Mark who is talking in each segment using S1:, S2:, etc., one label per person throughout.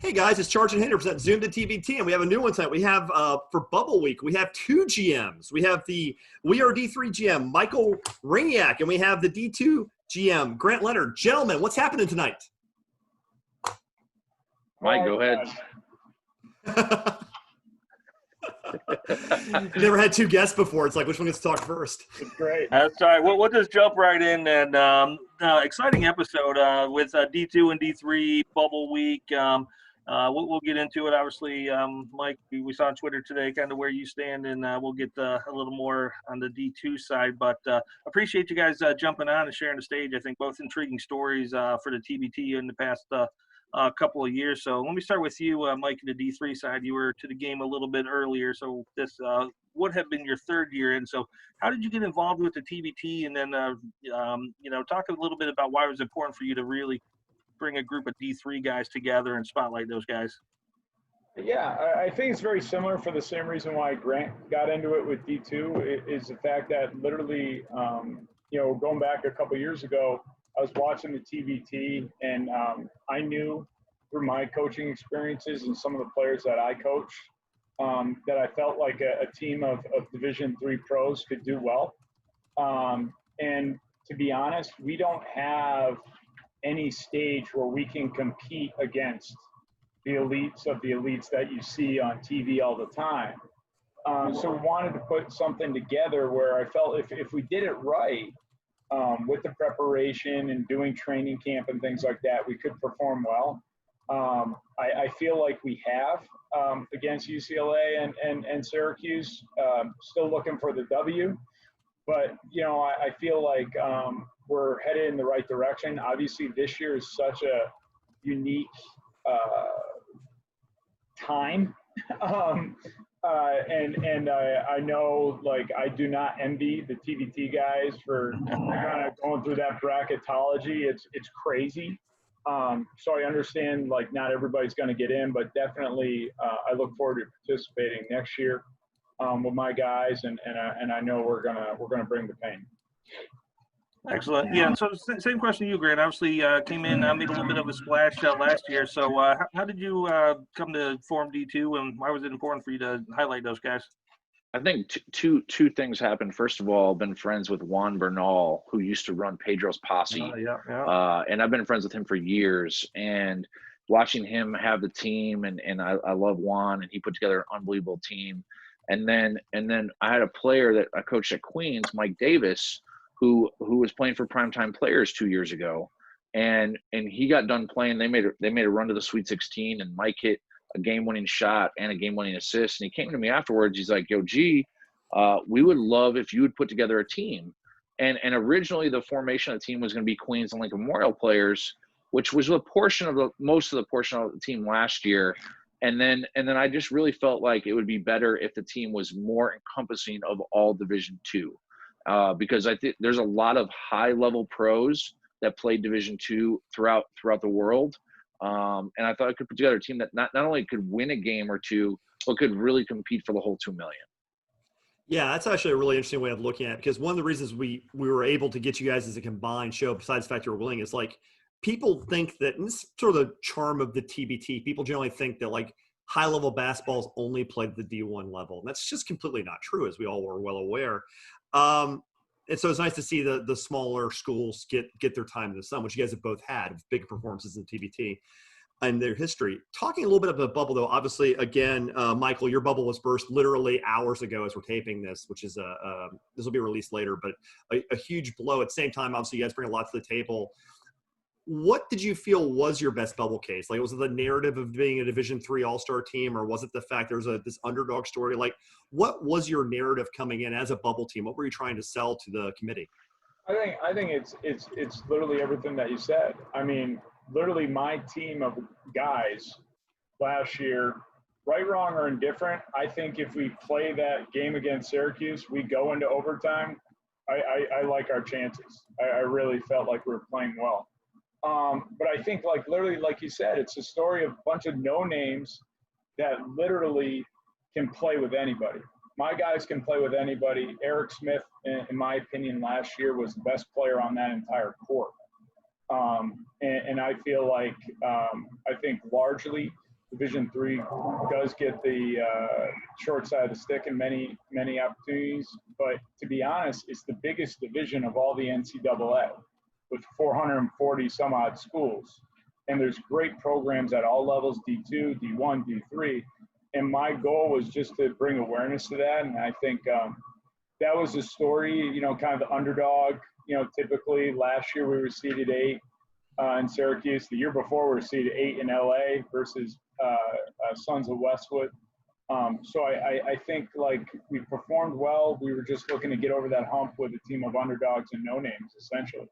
S1: Hey guys, it's Charge and Hinder present ZoomTheTBT, and we have a new one tonight. We have for Bubble Week, we have two GMs. We have the We Are D3 GM, Michael Rejniak, and we have the D2 GM, Grant Leonard. Gentlemen, what's happening tonight?
S2: Mike, go ahead.
S1: Never had two guests before. It's like, which one gets to talk first?
S3: It's great.
S2: That's all right. We'll just jump right in. And exciting episode with D2 and D3 Bubble Week. We'll get into it. Obviously, Mike, we saw on Twitter today kind of where you stand, and we'll get a little more on the D2 side. But appreciate you guys jumping on and sharing the stage. I think both intriguing stories for the TBT in the past couple of years. So let me start with you, Mike, the D3 side. You were to the game a little bit earlier, so this would have been your third year in. So how did you get involved with the TBT? And then, talk a little bit about why it was important for you to really bring a group of D3 guys together and spotlight those guys.
S3: Yeah, I think it's very similar for the same reason why Grant got into it with D2 is the fact that literally, going back a couple years ago, I was watching the TBT, and I knew through my coaching experiences and some of the players that I coached that I felt like a team of Division III pros could do well. And to be honest, we don't have any stage where we can compete against the elites of the elites that you see on TV all the time. So we wanted to put something together where I felt if we did it right, with the preparation and doing training camp and things like that, we could perform well. I feel like we have against UCLA and Syracuse, still looking for the W. But, I feel like we're headed in the right direction. Obviously, this year is such a unique time. I know, I do not envy the TBT guys for kind of going through that bracketology. It's crazy. So I understand, not everybody's going to get in, but definitely I look forward to participating next year with my guys, and I know we're gonna bring the pain.
S2: Excellent. Yeah, and so same question to you, Grant. Obviously came in, made a little bit of a splash last year. So how did you come to form D2, and why was it important for you to highlight those guys?
S4: I think two things happened. First of all, I've been friends with Juan Bernal, who used to run Pedro's Posse.
S2: Yeah.
S4: And I've been friends with him for years. And watching him have the team, and I love Juan, and he put together an unbelievable team. And then I had a player that I coached at Queens, Mike Davis, who was playing for Primetime Players 2 years ago, and he got done playing. They made a run to the Sweet 16, and Mike hit a game-winning shot and a game-winning assist. And he came to me afterwards. He's like, "Yo, G, we would love if you would put together a team." And originally the formation of the team was going to be Queens and Lincoln Memorial players, which was most of the portion of the team last year. And then I just really felt like it would be better if the team was more encompassing of all Division II. Because I think there's a lot of high-level pros that play Division II throughout the world, and I thought I could put together a team that not only could win a game or two, but could really compete for the whole $2 million.
S1: Yeah, that's actually a really interesting way of looking at it, because one of the reasons we were able to get you guys as a combined show, besides the fact you were willing, is people think that, and this is sort of the charm of the TBT, people generally think that high-level basketball is only played at the D1 level. And that's just completely not true, as we all were well aware. And so it's nice to see the smaller schools get their time in the sun, which you guys have both had, big performances in TBT and their history. Talking a little bit about the bubble, though, obviously, again, Michael, your bubble was burst literally hours ago as we're taping this, which is this will be released later, but a huge blow. At the same time, obviously, you guys bring a lot to the table. What did you feel was your best bubble case? Was it the narrative of being a Division III All-Star team, or was it the fact there was this underdog story? What was your narrative coming in as a bubble team? What were you trying to sell to the committee?
S3: I think it's literally everything that you said. I mean, literally my team of guys last year, right, wrong, or indifferent, I think if we play that game against Syracuse, we go into overtime, I like our chances. I really felt like we were playing well. But I think literally, like you said, it's a story of a bunch of no names that literally can play with anybody. My guys can play with anybody. Eric Smith, in my opinion, last year was the best player on that entire court. And I feel like, I think largely Division III does get the short side of the stick in many opportunities, but to be honest, it's the biggest division of all the NCAA with 440 some odd schools. And there's great programs at all levels, D2, D1, D3. And my goal was just to bring awareness to that. And I think that was the story, you know, kind of the underdog. You know, typically last year we were seeded 8 in Syracuse. The year before we were seeded 8 in LA versus Sons of Westwood. So I think, like, we performed well. We were just looking to get over that hump with a team of underdogs and no names, essentially.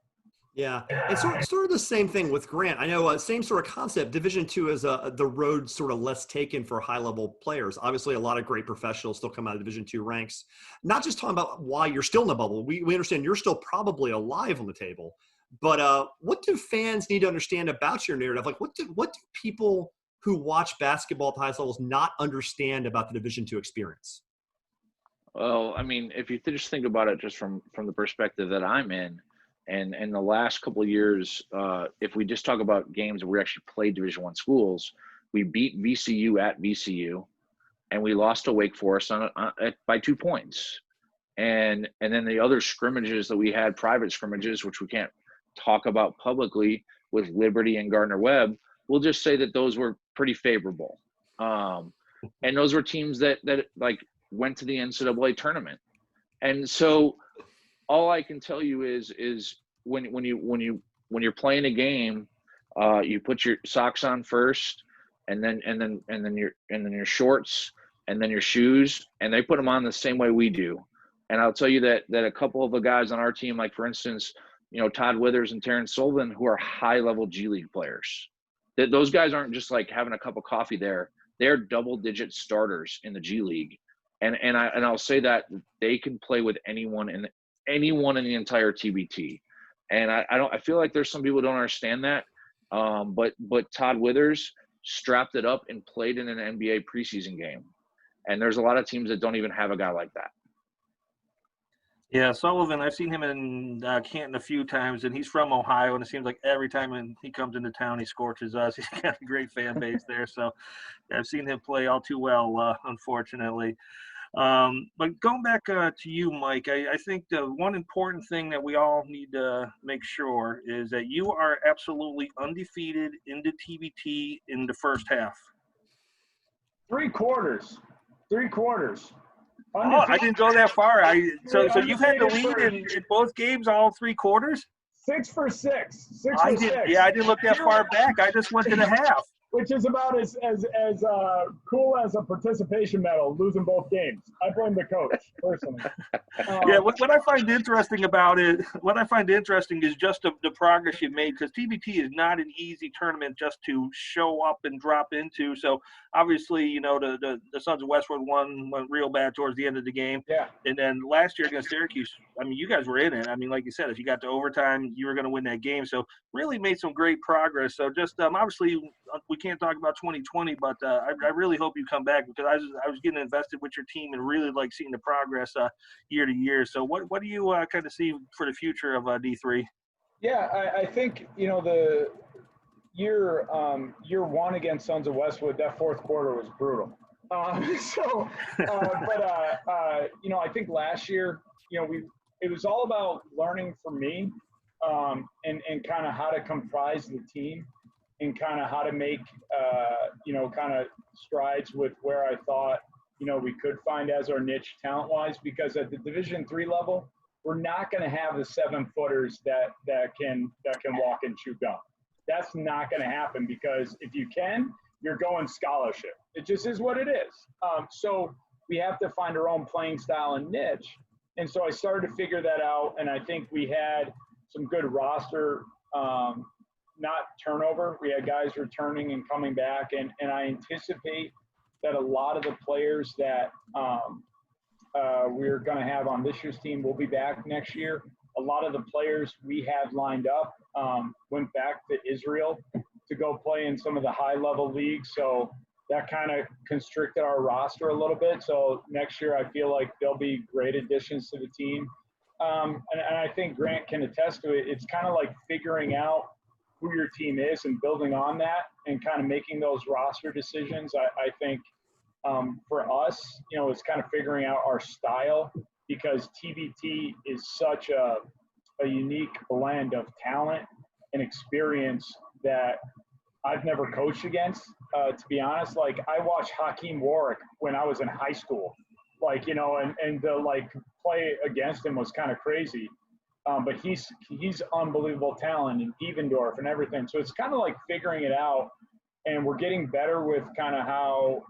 S1: Yeah, and sort of the same thing with Grant. I know same sort of concept. Division II is the road sort of less taken for high level players. Obviously, a lot of great professionals still come out of Division II ranks. Not just talking about why you're still in the bubble. We understand you're still probably alive on the table. But what do fans need to understand about your narrative? Like, what do people who watch basketball at the highest levels not understand about the Division II experience?
S4: Well, I mean, if you just think about it just from the perspective that I'm in, and in the last couple of years, if we just talk about games where we actually played Division I schools, we beat VCU at VCU, and we lost to Wake Forest by 2 points. And then the other scrimmages that we had, private scrimmages, which we can't talk about publicly, with Liberty and Gardner-Webb, we'll just say that those were pretty favorable. And those were teams that like went to the NCAA tournament. And so all I can tell you is when you're playing a game, you put your socks on first, and then your shorts, and then your shoes, and they put them on the same way we do. And I'll tell you that a couple of the guys on our team, like for instance, you know, Todd Withers and Terrence Sullivan, who are high level G League players. That those guys aren't just like having a cup of coffee there. They're double digit starters in the G League. And I'll say that they can play with anyone in the entire TBT. And I feel like there's some people who don't understand that. But Todd Withers strapped it up and played in an NBA preseason game. And there's a lot of teams that don't even have a guy like that.
S2: Yeah, Sullivan, I've seen him in Canton a few times, and he's from Ohio, and it seems like every time he comes into town, he scorches us. He's got a great fan base there, so I've seen him play all too well, unfortunately. But going back to you, Mike, I think the one important thing that we all need to make sure is that you are absolutely undefeated in the TBT in the first half.
S3: 3 quarters.
S2: Oh, I didn't go that far. So you've had the lead in both games, all 3 quarters?
S3: 6 for 6.
S2: I didn't look that far back. I just went to the half.
S3: Which is about as cool as a participation medal, losing both games. I blame the coach, personally.
S2: Yeah, what I find interesting about it, is just the progress you've made, because TBT is not an easy tournament just to show up and drop into. So obviously, you know, the Sons of Westwood went real bad towards the end of the game.
S3: Yeah.
S2: And then last year against Syracuse, I mean, you guys were in it. I mean, like you said, if you got to overtime, you were going to win that game. So really made some great progress. So just obviously we can't talk about 2020, but I really hope you come back, because I was getting invested with your team and really like seeing the progress year to year. So what do you kind of see for the future of D3?
S3: Yeah, I think, you know, the year 1 against Sons of Westwood, that fourth quarter was brutal. You know, I think last year, you know, it was all about learning for me, and kind of how to comprise the team, and kind of how to make, you know, kind of strides with where I thought, you know, we could find as our niche talent-wise, because at the Division III level, we're not going to have the 7-footers that can walk and chew gum. That's not going to happen, because if you can, you're going scholarship. It just is what it is. So we have to find our own playing style and niche. And so I started to figure that out, and I think we had some good roster, not turnover. We had guys returning and coming back, and I anticipate that a lot of the players that we're going to have on this year's team will be back next year. A lot of the players we had lined up went back to Israel to go play in some of the high-level leagues, so that kind of constricted our roster a little bit. So next year I feel like there'll be great additions to the team. And I think Grant can attest to it. It's kind of like figuring out who your team is and building on that and kind of making those roster decisions. I think for us, it's kind of figuring out our style, because TBT is such a unique blend of talent and experience that I've never coached against. To be honest, like I watched Hakeem Warwick when I was in high school, and the play against him was kind of crazy. But he's unbelievable talent, and Evendorf and everything. So it's kind of like figuring it out, and we're getting better with kind of how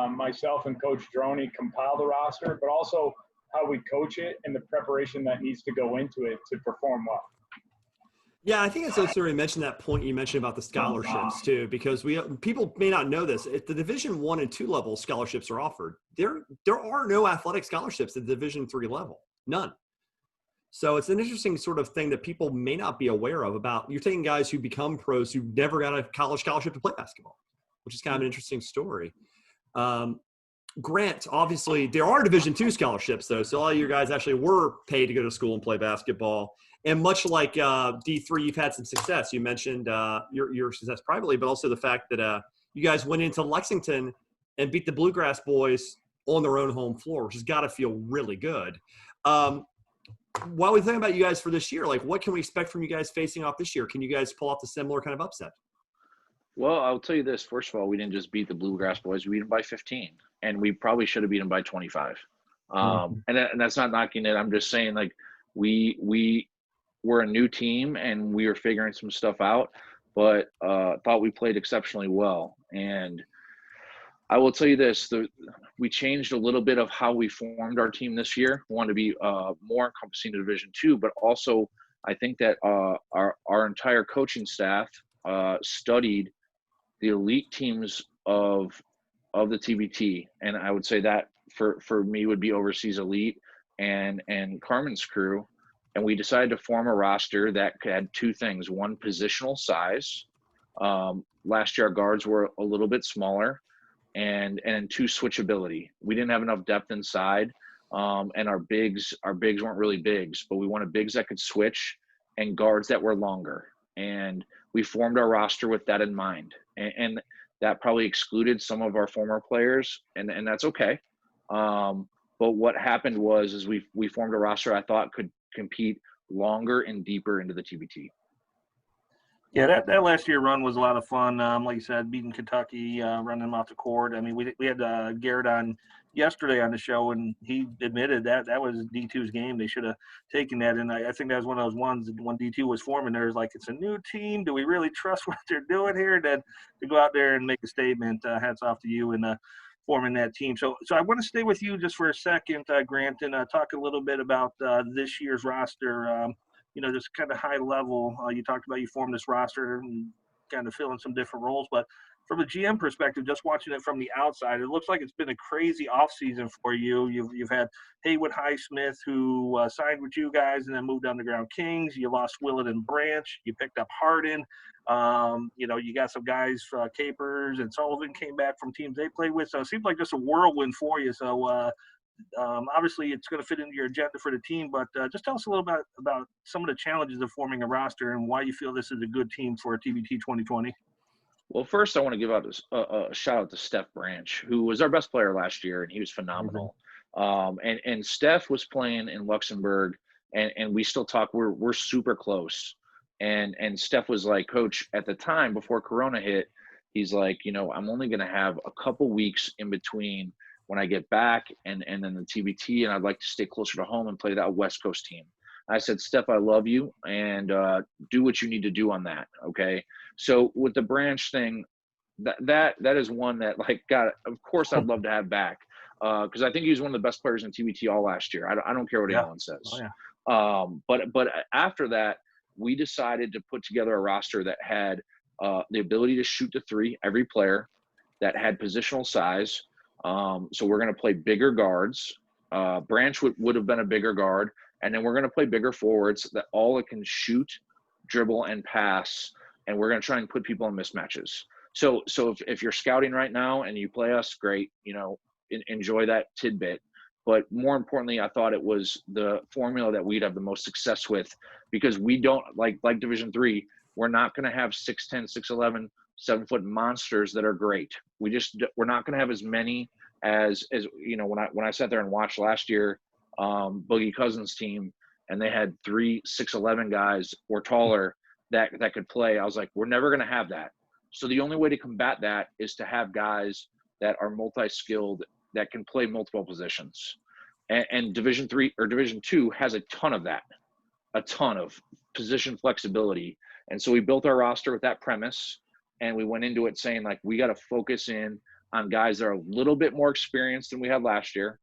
S3: myself and Coach Droney compile the roster, but also how we coach it and the preparation that needs to go into it to perform well.
S1: Yeah, I think it's also already mentioned that point you mentioned about the scholarships too, because people may not know this. At the Division 1 and 2 level, scholarships are offered. There are no athletic scholarships at the Division 3 level, none. So it's an interesting sort of thing that people may not be aware of. About you're taking guys who become pros who never got a college scholarship to play basketball, which is kind of an interesting story. Grant, obviously, there are Division 2 scholarships though, so all of you guys actually were paid to go to school and play basketball. And much like D3, you've had some success. You mentioned your success privately, but also the fact that you guys went into Lexington and beat the Bluegrass Boys on their own home floor, which has got to feel really good. While we think about you guys for this year, what can we expect from you guys facing off this year? Can you guys pull off the similar kind of upset?
S4: Well, I'll tell you this. First of all, we didn't just beat the Bluegrass Boys. We beat them by 15, and we probably should have beat them by 25. And that's not knocking it. I'm just saying, we were a new team, and we were figuring some stuff out, but thought we played exceptionally well. And I will tell you this, we changed a little bit of how we formed our team this year. We wanted to be more encompassing to Division 2, but also I think that our entire coaching staff studied the elite teams of the TBT. And I would say that for me would be Overseas Elite and Carmen's crew. And we decided to form a roster that had two things: one, positional size. Last year, our guards were a little bit smaller, and two, switchability. We didn't have enough depth inside, and our bigs weren't really bigs, but we wanted bigs that could switch and guards that were longer. And we formed our roster with that in mind. And that probably excluded some of our former players, and that's okay. But what happened was we formed a roster I thought could compete longer and deeper into the TBT.
S2: Yeah, that last year run was a lot of fun. Like you said, beating Kentucky, running them off the court. I mean, we had Garrett on yesterday on the show, and he admitted that was D2's game. They should have taken that. And I think that was one of those ones that when D2 was forming, there's it's a new team. Do we really trust what they're doing here? Then to go out there and make a statement, hats off to you and forming that team. So I want to stay with you just for a second, Grant, and talk a little bit about this year's roster. Just kind of high level. You talked about you formed this roster and kind of filling some different roles, but from a GM perspective, just watching it from the outside, it looks like it's been a crazy offseason for you. You've had Haywood Highsmith, who signed with you guys and then moved Underground Kings. You lost Willett and Branch. You picked up Hardin. You got some guys, Capers and Sullivan came back from teams they played with. So it seems like just a whirlwind for you. So obviously it's going to fit into your agenda for the team, but just tell us a little bit about some of the challenges of forming a roster and why you feel this is a good team for TBT 2020.
S4: Well, first I want to give out a shout out to Steph Branch, who was our best player last year, and he was phenomenal. And Steph was playing in Luxembourg, and we still talk. We're super close. And Steph was like, Coach, at the time before Corona hit, he's like, I'm only going to have a couple weeks in between when I get back and then the TBT, and I'd like to stay closer to home and play that West Coast team. I said, Steph, I love you, and do what you need to do on that, okay? So with the Branch thing, that is one that, God, of course I'd love to have back, because I think he was one of the best players in TBT all last year. I don't care what anyone says. Oh, yeah. But after that, we decided to put together a roster that had the ability to shoot the three, every player, that had positional size. So we're going to play bigger guards. Branch would have been a bigger guard. And then we're going to play bigger forwards that all can shoot, dribble, and pass. And we're going to try and put people in mismatches. So if you're scouting right now and you play us, great, enjoy that tidbit. But more importantly, I thought it was the formula that we'd have the most success with, because we don't, like Division 3, we're not going to have 6'10", 6'11", 7-foot monsters that are great. We're not going to have as many as when I sat there and watched last year, Boogie Cousins' team, and they had 3 6'11" guys or taller that could play. I was like, we're never going to have that. So the only way to combat that is to have guys that are multi-skilled that can play multiple positions. And Division III or Division II has a ton of that, a ton of position flexibility. And so we built our roster with that premise, and we went into it saying, like, we got to focus in on guys that are a little bit more experienced than we had last year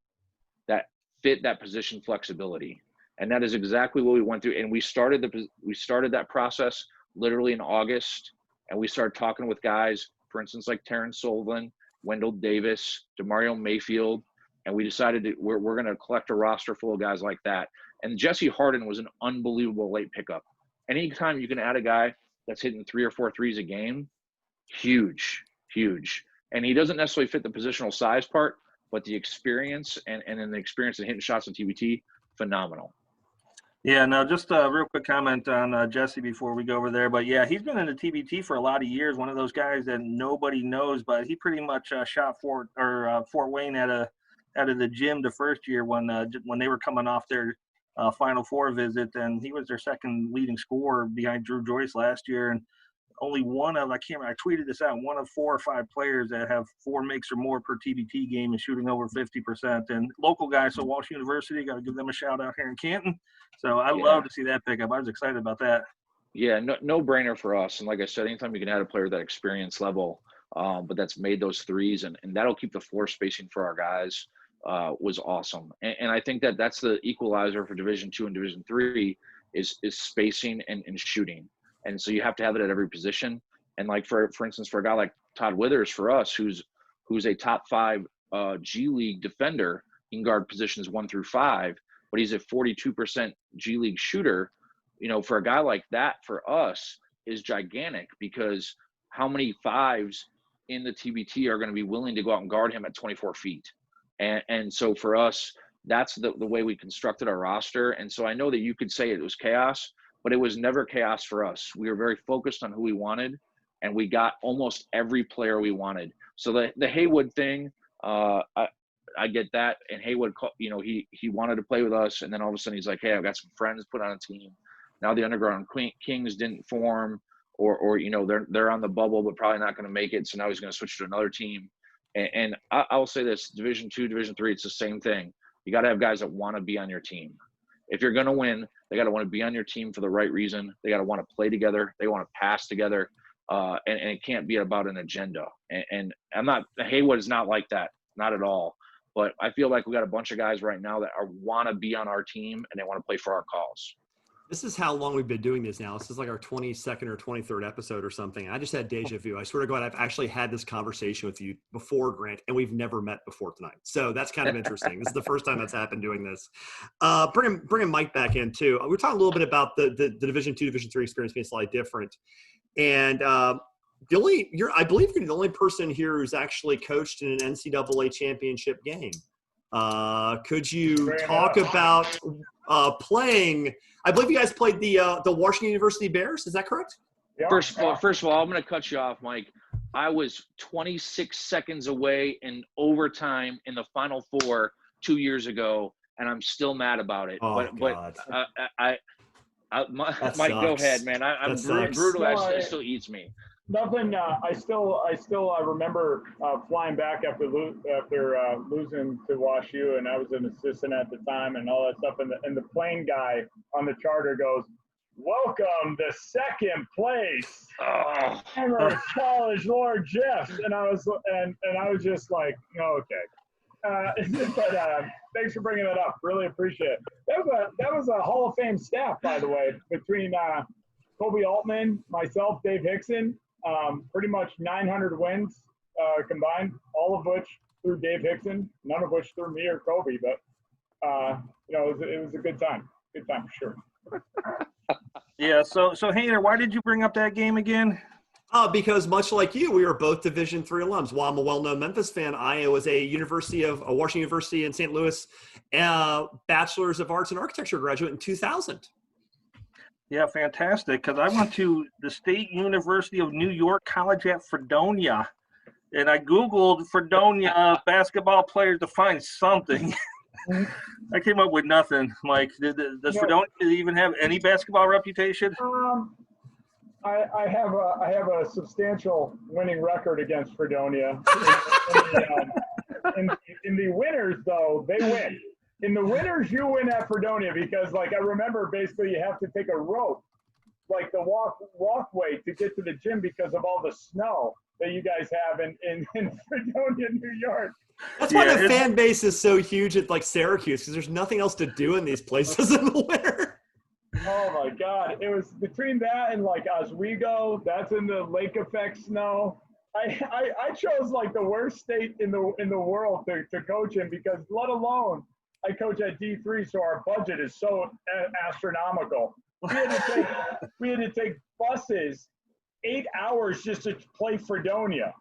S4: that fit that position flexibility. And that is exactly what we went through. And we started that process literally in August, and we started talking with guys, for instance, like Terrence Sullivan, Wendell Davis, DeMario Mayfield, and we decided we're going to collect a roster full of guys like that. And Jesse Harden was an unbelievable late pickup. Anytime you can add a guy that's hitting 3 or 4 threes a game, huge. And he doesn't necessarily fit the positional size part, but the experience and then the experience in hitting shots on TBT, phenomenal.
S2: Yeah, no, just a real quick comment on Jesse before we go over there. But yeah, he's been in the TBT for a lot of years. One of those guys that nobody knows, but he pretty much shot Fort Wayne out of the gym the first year when they were coming off their Final Four visit, and he was their second leading scorer behind Drew Joyce last year. And only one of, I tweeted this out, one of 4 or 5 players that have 4 makes or more per TBT game is shooting over 50%. And local guys, so Walsh University, got to give them a shout out here in Canton. So I love to see that pickup. I was excited about that.
S4: Yeah, no brainer for us. And like I said, anytime you can add a player that experience level, but that's made those threes, and that'll keep the floor spacing for our guys, was awesome. And I think that's the equalizer for Division II and Division III is spacing and shooting. And so you have to have it at every position. And like for instance, for a guy like Todd Withers, for us, who's a top 5 G League defender, he can guard positions 1 through 5, but he's a 42% G League shooter. For a guy like that, for us, is gigantic, because how many 5s in the TBT are going to be willing to go out and guard him at 24 feet? And so for us, that's the way we constructed our roster. And so I know that you could say it was chaos, but it was never chaos for us. We were very focused on who we wanted, and we got almost every player we wanted. So the Haywood thing, I get that. And Haywood, he wanted to play with us, and then all of a sudden he's like, hey, I've got some friends put on a team. Now the Underground Kings didn't form, or they're on the bubble but probably not going to make it. So now he's going to switch to another team. And I will say this: Division II, Division III, it's the same thing. You got to have guys that want to be on your team. If you're going to win, they got to want to be on your team for the right reason. They got to want to play together. They want to pass together. And it can't be about an agenda. And Haywood is not like that, not at all. But I feel like we got a bunch of guys right now that want to be on our team, and they want to play for our cause.
S1: This is how long we've been doing this now. This is like our 22nd or 23rd episode or something. I just had deja vu. I swear to God, I've actually had this conversation with you before, Grant, and we've never met before tonight. So that's kind of interesting. This is the first time that's happened doing this. Bringing Mike back in too. We're talking a little bit about the Division II, Division III experience being slightly different. And I believe you're the only person here who's actually coached in an NCAA championship game. Could you talk about playing? I believe you guys played the Washington University Bears. Is that correct?
S3: Yeah.
S4: First of all, I'm going to cut you off, Mike. I was 26 seconds away in overtime in the Final Four 2 years ago, and I'm still mad about it.
S1: Oh,
S4: but Mike,
S1: sucks.
S4: go ahead, man. I'm brutal. It still eats me.
S3: Nothing. I still remember flying back after losing to Wash U, and I was an assistant at the time, and all that stuff. And the plane guy on the charter goes, "Welcome to second place, Amherst College, Lord Jeffs." And I was just like, okay. But thanks for bringing that up. Really appreciate it. That was a Hall of Fame staff, by the way, between Kobe Altman, myself, Dave Hickson. Pretty much 900 wins combined, all of which through Dave Hickson, none of which through me or Kobe. But it was a good time. Good time for sure.
S2: Yeah. So Hayner, why did you bring up that game again?
S1: Because much like you, we were both Division III alums. While I'm a well-known Memphis fan, I was a Washington University in St. Louis, Bachelor's of Arts in Architecture graduate in 2000.
S2: Yeah, fantastic. Because I went to the State University of New York College at Fredonia, and I Googled Fredonia basketball players to find something. I came up with nothing. Mike, does Fredonia even have any basketball reputation?
S3: I have a substantial winning record against Fredonia. In the winners, though, they win. In the winners, you win at Fredonia because, like, I remember basically you have to take a rope, like the walkway, to get to the gym because of all the snow that you guys have in Fredonia, New York.
S1: That's why the fan base is so huge at like Syracuse, because there's nothing else to do in these places in the winter.
S3: Oh my God! It was between that and like Oswego. That's in the lake effect snow. I chose like the worst state in the world to coach in because let alone I coach at D3, so our budget is so astronomical. We had to take buses 8 hours just to play Fredonia.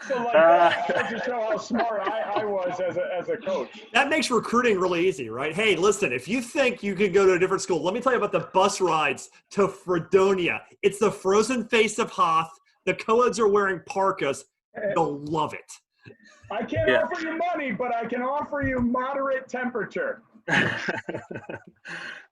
S3: So like that to show how smart I was as a coach.
S1: That makes recruiting really easy, right? Hey, listen, if you think you can go to a different school, let me tell you about the bus rides to Fredonia. It's the frozen face of Hoth. The co-eds are wearing parkas. You'll love it.
S3: I can't offer you money, but I can offer you moderate temperature.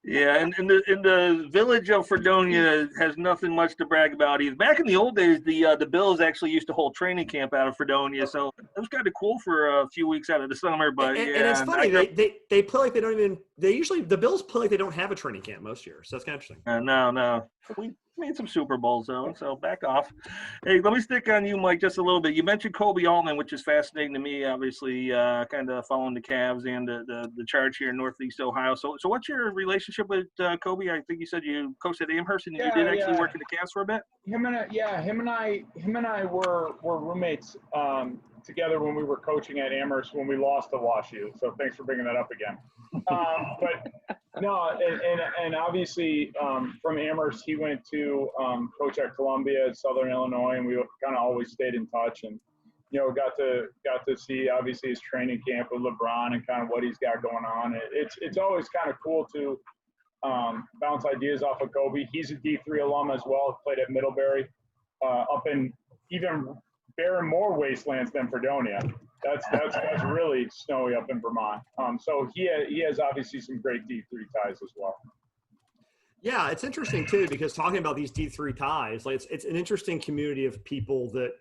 S2: Yeah, and in the village of Fredonia has nothing much to brag about either. Back in the old days, the Bills actually used to hold training camp out of Fredonia, so it was kind of cool for a few weeks out of the summer. But
S1: and it's funny, they play like they don't even. They usually the Bills play like they don't have a training camp most years, so that's kind of interesting.
S2: No, we made some Super Bowls though, so back off. Hey, let me stick on you, Mike, just a little bit. You mentioned Kobe Altman, which is fascinating to me. Obviously, kind of following the Cavs and the Charge here in Northeast Ohio. So what's your relationship with Kobe? I think you said you coached at Amherst and you did actually work in the Cavs for a bit.
S3: Him and I were roommates together when we were coaching at Amherst when we lost to WashU. So thanks for bringing that up again. But no, and obviously from Amherst he went to coach at Columbia, Southern Illinois, and we kind of always stayed in touch and got to see obviously his training camp with LeBron and kind of what he's got going on. It's always kind of cool to bounce ideas off of Kobe. He's a D3 alum as well. Played at Middlebury, up in even barren more wastelands than Fredonia. That's really snowy up in Vermont. So he has obviously some great D3 ties as well.
S1: Yeah, it's interesting too because talking about these D3 ties, like it's an interesting community of people that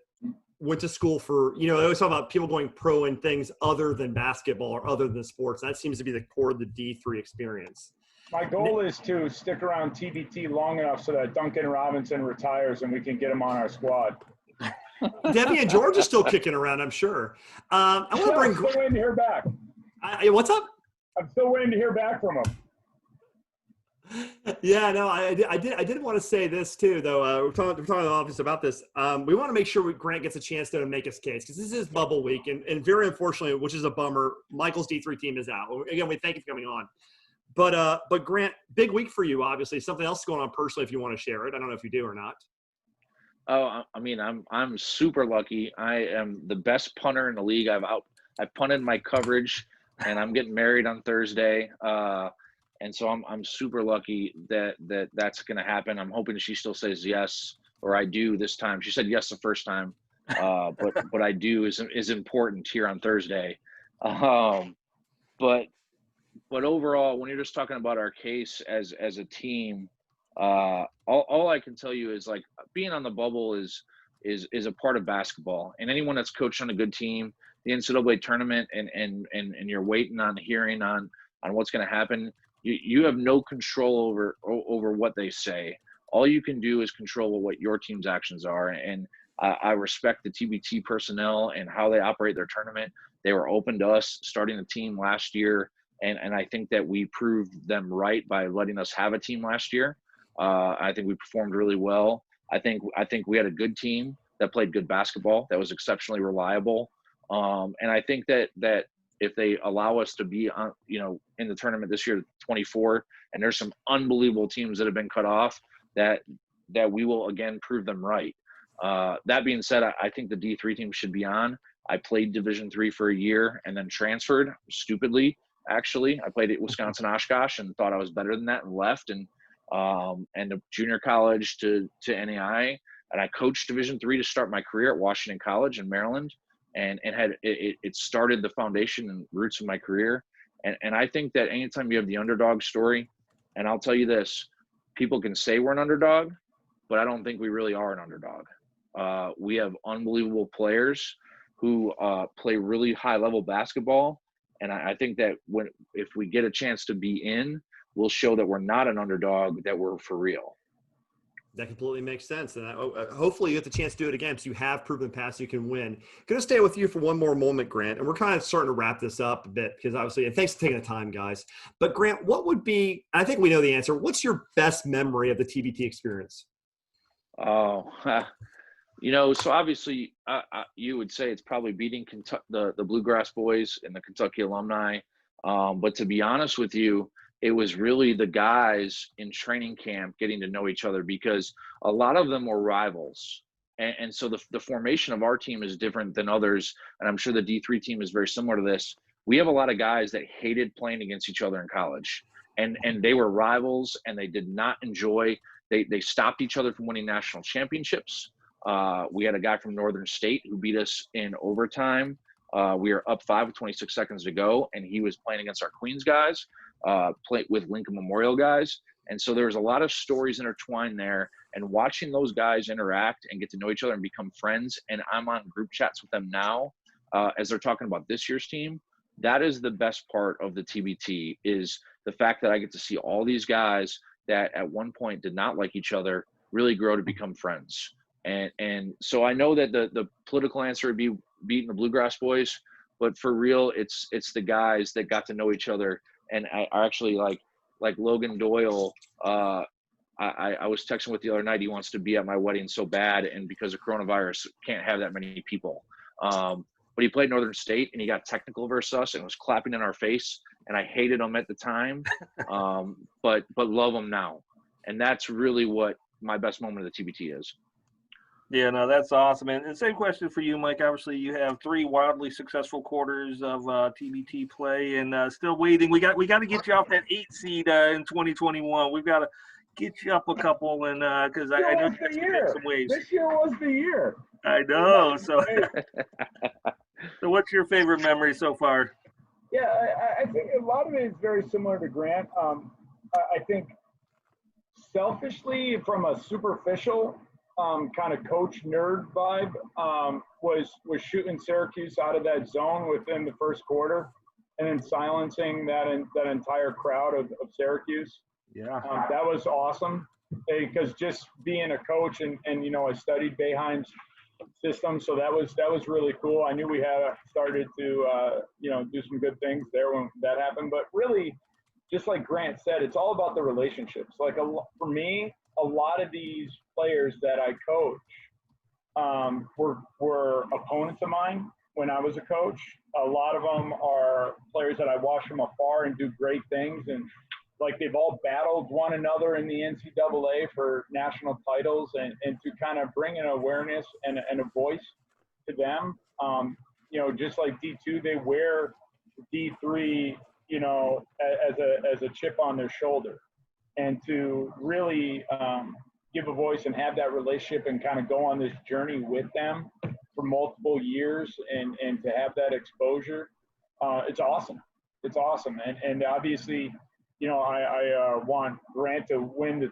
S1: went to school for, they always talk about people going pro in things other than basketball or other than sports. That seems to be the core of the D3 experience.
S3: My goal is to stick around TBT long enough so that Duncan Robinson retires and we can get him on our squad.
S1: Debbie and George are still kicking around, I'm sure. I want to bring.
S3: I'm still waiting to hear back.
S1: What's up?
S3: I'm still waiting to hear back from him.
S1: Yeah, no, I did want to say this too, though. We're talking in the office about this. We want to make sure Grant gets a chance to make his case because this is bubble week, and very unfortunately, which is a bummer, Michael's D3 team is out. Again, we thank you for coming on. But Grant, big week for you, obviously. Something else going on personally, if you want to share it. I don't know if you do or not.
S4: Oh, I mean, I'm super lucky. I am the best punter in the league. I've punted my coverage, and I'm getting married on Thursday. And so I'm super lucky that's going to happen. I'm hoping she still says yes, or I do this time. She said yes the first time, but I do is important here on Thursday. But overall, when you're just talking about our case as a team, all I can tell you is like being on the bubble is a part of basketball, and anyone that's coached on a good team, the NCAA tournament, and you're waiting on hearing on what's going to happen. You have no control over what they say. All you can do is control what your team's actions are. And I respect the TBT personnel and how they operate their tournament. They were open to us starting the team last year. And I think that we proved them right by letting us have a team last year. I think we performed really well. I think we had a good team that played good basketball, that was exceptionally reliable. And I think that if they allow us to be on, in the tournament this year, 24, and there's some unbelievable teams that have been cut off, that we will again prove them right. That being said, I think the D3 team should be on. I played Division III for a year and then transferred stupidly. Actually, I played at Wisconsin Oshkosh and thought I was better than that and left. And and a junior college to NAI. And I coached Division III to start my career at Washington College in Maryland, and it started the foundation and roots of my career. And I think that anytime you have the underdog story, and I'll tell you this, people can say we're an underdog, but I don't think we really are an underdog. We have unbelievable players who play really high-level basketball, and I think that if we get a chance to be in, we'll show that we're not an underdog, that we're for real.
S1: That completely makes sense. And hopefully you get the chance to do it again, because you have proven past you can win. Going to stay with you for one more moment, Grant, and we're kind of starting to wrap this up a bit, because obviously, and thanks for taking the time, guys. But Grant, what would be, I think we know the answer, what's your best memory of the TBT experience?
S4: Oh, so obviously you would say it's probably beating the Bluegrass Boys and the Kentucky Alumni. But to be honest with you, it was really the guys in training camp getting to know each other, because a lot of them were rivals. And so the formation of our team is different than others. And I'm sure the D3 team is very similar to this. We have a lot of guys that hated playing against each other in college, and they were rivals, and they did not enjoy, they stopped each other from winning national championships. We had a guy from Northern State who beat us in overtime. We were up 5 with 26 seconds to go, and he was playing against our Queens guys, played with Lincoln Memorial guys. And so there was a lot of stories intertwined there, and watching those guys interact and get to know each other and become friends. And I'm on group chats with them now as they're talking about this year's team. That is the best part of the TBT, is the fact that I get to see all these guys that at one point did not like each other really grow to become friends. And so I know that the political answer would be beating the Bluegrass Boys, but for real, it's the guys that got to know each other. And I actually like Logan Doyle. I was texting with the other night. He wants to be at my wedding so bad, and because of coronavirus, can't have that many people. But he played Northern State, and he got technical versus us, and was clapping in our face. And I hated him at the time, but love him now. And that's really what my best moment of the TBT is.
S2: Yeah, no, that's awesome. And same question for you, Mike. Obviously, you have 3 wildly successful quarters of TBT play, and still waiting. We got to get you off that 8 seed in 2021. We've got to get you up a couple, and because I know you guys can make some waves.
S3: This year was the year.
S2: I know. So what's your favorite memory so far?
S3: Yeah, I think a lot of it is very similar to Grant. I think selfishly, from a superficial kind of coach nerd vibe, was shooting Syracuse out of that zone within the first quarter, and then silencing that entire crowd of Syracuse.
S2: Yeah,
S3: that was awesome, because just being a coach and I studied Boeheim's system, so that was really cool. I knew we had started to do some good things there when that happened, but really, just like Grant said, it's all about the relationships. Like for me, a lot of these players that I coach were opponents of mine when I was a coach. A lot of them are players that I watch from afar and do great things, and like they've all battled one another in the NCAA for national titles, and to kind of bring an awareness and a voice to them. Just like D2, they wear D3, as a chip on their shoulder, and to really give a voice and have that relationship and kind of go on this journey with them for multiple years, and to have that exposure, it's awesome. It's awesome. And obviously, I want Grant to win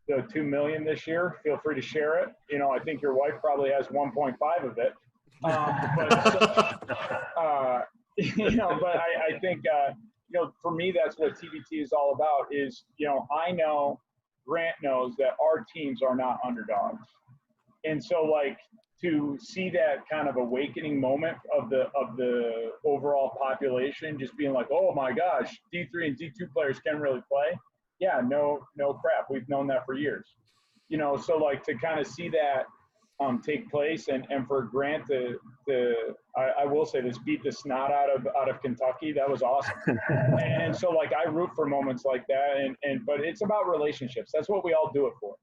S3: the $2 million this year. Feel free to share it. I think your wife probably has 1.5 of it. But I think, for me, that's what TBT is all about is, I know Grant knows that our teams are not underdogs. And so, like, to see that kind of awakening moment of the overall population just being like, oh my gosh, D3 and D2 players can really play. Yeah, no crap. We've known that for years. So like to kind of see that take place, and for Grant to I will say this, beat the snot out of Kentucky. That was awesome. And so like I root for moments like that, but it's about relationships. That's what we all do it for.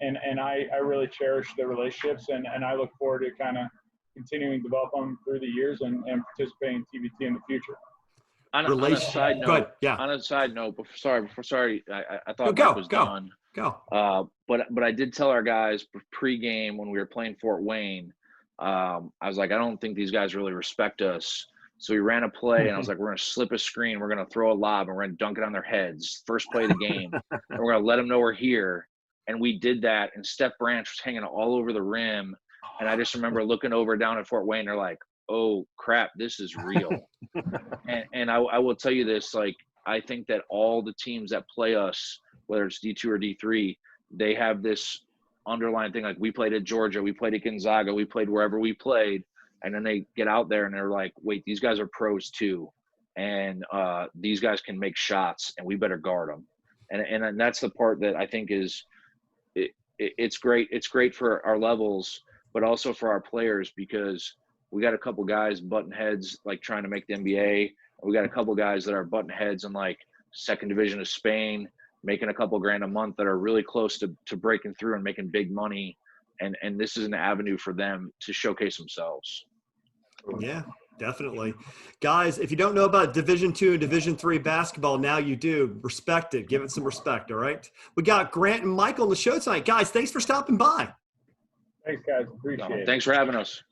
S3: And I really cherish the relationships, and I look forward to kind of continuing to develop them through the years and participating in TBT in the future.
S4: On a
S1: relation.
S4: side
S1: Go ahead.
S4: note,
S1: Yeah.
S4: on a side note, sorry, I thought
S1: Go,
S4: Mike was
S1: go.
S4: done.
S1: Go.
S4: But I did tell our guys pre-game when we were playing Fort Wayne, I was like, I don't think these guys really respect us. So we ran a play, and I was like, we're going to slip a screen, we're going to throw a lob, and we're going to dunk it on their heads. First play of the game, and we're going to let them know we're here. And we did that, and Steph Branch was hanging all over the rim. And I just remember looking over down at Fort Wayne, they're like, oh, crap, this is real. and I will tell you this, like, I think that all the teams that play us, whether it's D2 or D3, they have this underlying thing. Like, we played at Georgia, we played at Gonzaga, we played wherever we played. And then they get out there and they're like, wait, these guys are pros too. And these guys can make shots, and we better guard them. And that's the part that I think is it's great. It's great for our levels, but also for our players, because we got a couple guys button heads, like trying to make the NBA. We got a couple guys that are button heads in like second division of Spain, making a couple grand a month, that are really close to breaking through and making big money. And this is an avenue for them to showcase themselves.
S1: Yeah, definitely. Guys, if you don't know about Division II and Division III basketball, now you do. Respect it. Give it some respect, all right? We got Grant and Michael on the show tonight. Guys, thanks for stopping by.
S3: Thanks, guys. Appreciate it.
S4: Thanks for having us.